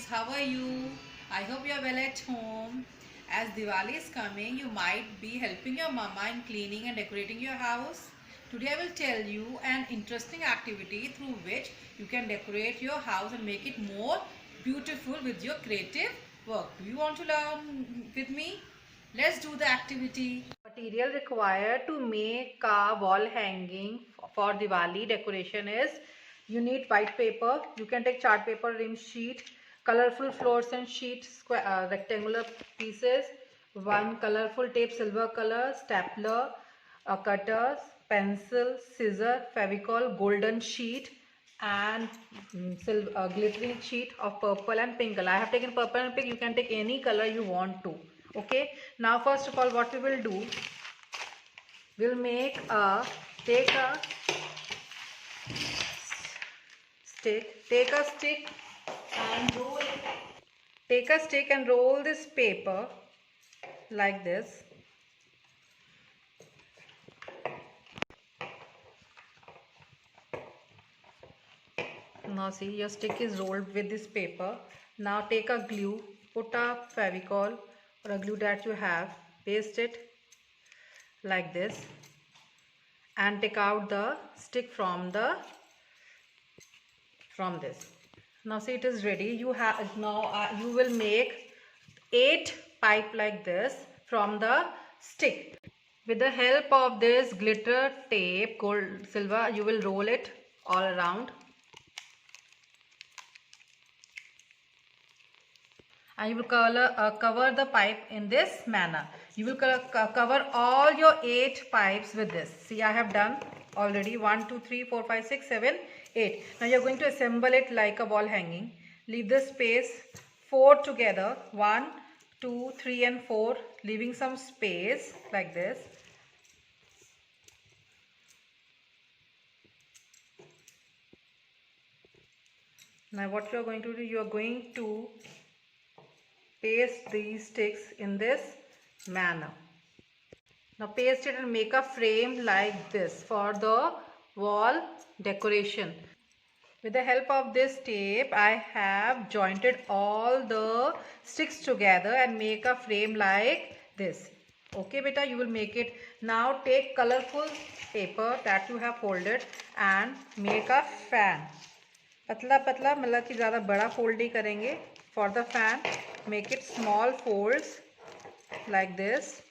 how are you? I hope you are well at home. As Diwali is coming, you might be helping your mama in cleaning and decorating your house. Today I will tell you an interesting activity through which you can decorate your house and make it more beautiful with your creative work. Do you want to learn with me? Let's do the activity. Material required to make a wall hanging for Diwali decoration is you need white paper. You can take chart paper, rim sheet, colorful fluorescent sheet, square, rectangular pieces, one colorful tape, silver color, stapler, cutters, pencil, scissor, fevicol, golden sheet, and silver, glittering sheet of purple and pink color. I have taken purple and pink. You can take any color you want to. Okay. Now first of all, what we will do, we'll make a take a stick and roll it. Take a stick and roll this paper like this. Now see, your stick is rolled with this paper. Now take a glue, put a fevicol or a glue that you have, paste it like this and take out the stick from this. Now see, it is ready. You have now you will make 8 pipe like this from the stick. With the help of this glitter tape, gold, silver, you will roll it all around. And you will cover the pipe in this manner. You will cover all your 8 pipes with this. See, I have done already 1, 2, 3, 4, 5, 6, 7, 8. Now you are going to assemble it like a wall hanging. Leave the space 4 together. 1, 2, 3 and 4, leaving some space like this. Now what you are going to do, you are going to paste these sticks in this manner. Now paste it and make a frame like this for the wall decoration. With the help of this tape, I have jointed all the sticks together and make a frame like this. Okay beta, you will make it. Now take colorful paper that you have folded and make a fan. पतला पतला मतलब कि ज़्यादा बड़ा fold नहीं करेंगे. For the fan, make it small folds like this.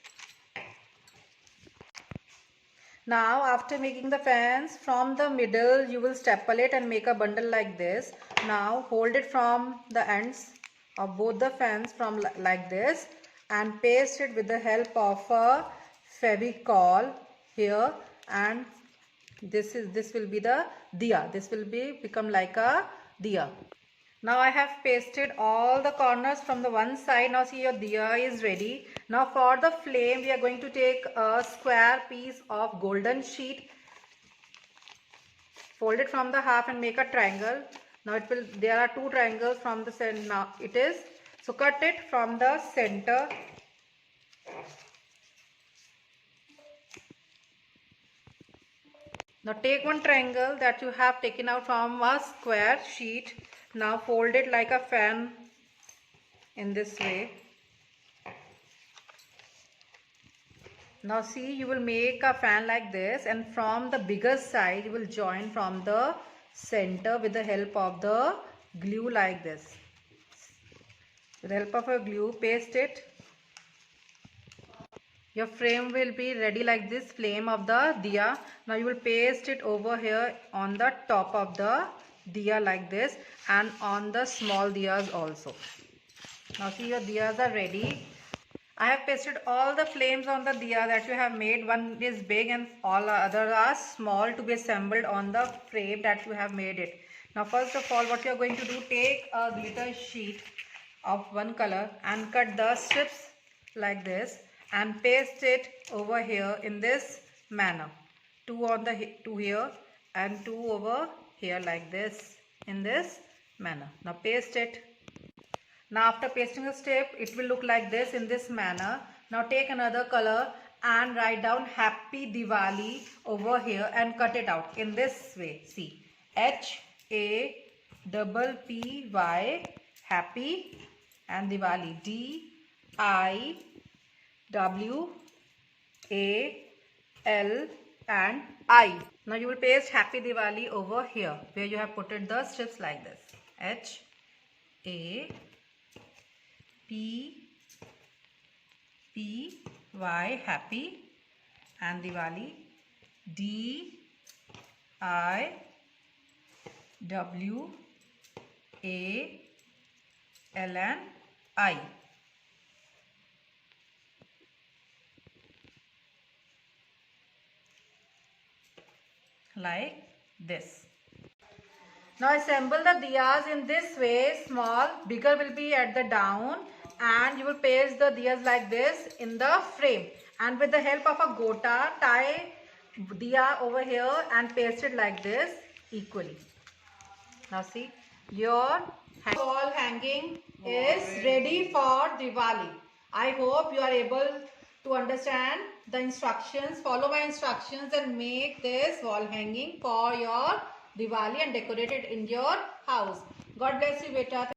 Now after making the fans, from the middle you will staple it and make a bundle like this. Now hold it from the ends of both the fans from like this and paste it with the help of a fevicol here, and this will be the diya. This will become like a diya. Now I have pasted all the corners from the one side. Now see, your diya is ready. Now for the flame, we are going to take a square piece of golden sheet, fold it from the half and make a triangle. Now there are 2 triangles from the center. Now it is, so cut it from the center. Now take one triangle that you have taken out from a square sheet. Now fold it like a fan in this way. Now see, you will make a fan like this, and from the bigger side you will join from the center with the help of the glue like this. With the help of a glue, paste it. Your frame will be ready like this, flame of the diya. Now you will paste it over here on the top of the diya like this, and on the small diyas also. Now see, your diyas are ready. I have pasted all the flames on the diya that you have made. One is big and all others are small to be assembled on the frame that you have made it. Now first of all, what you are going to do, take a glitter sheet of one color and cut the strips like this and paste it over here in this manner. 2 on the 2 here and 2 over here like this in this manner. Now paste it. Now after pasting a strip, it will look like this in this manner. Now take another color and write down Happy Diwali over here and cut it out in this way. See, HAPPY happy, and Diwali, DIWAL and I. Now you will paste Happy Diwali over here where you have put the strips like this. HAPPY, happy, and Diwali, DIWAL and I. Like this. Now assemble the diyas in this way. Small, bigger will be at the down, and you will paste the diyas like this in the frame. And with the help of a gota, tie diya over here and paste it like this equally. Now see, your wall hanging is ready for Diwali. I hope you are able to understand the instructions. Follow my instructions and make this wall hanging for your Diwali and decorate it in your house. God bless you, beta.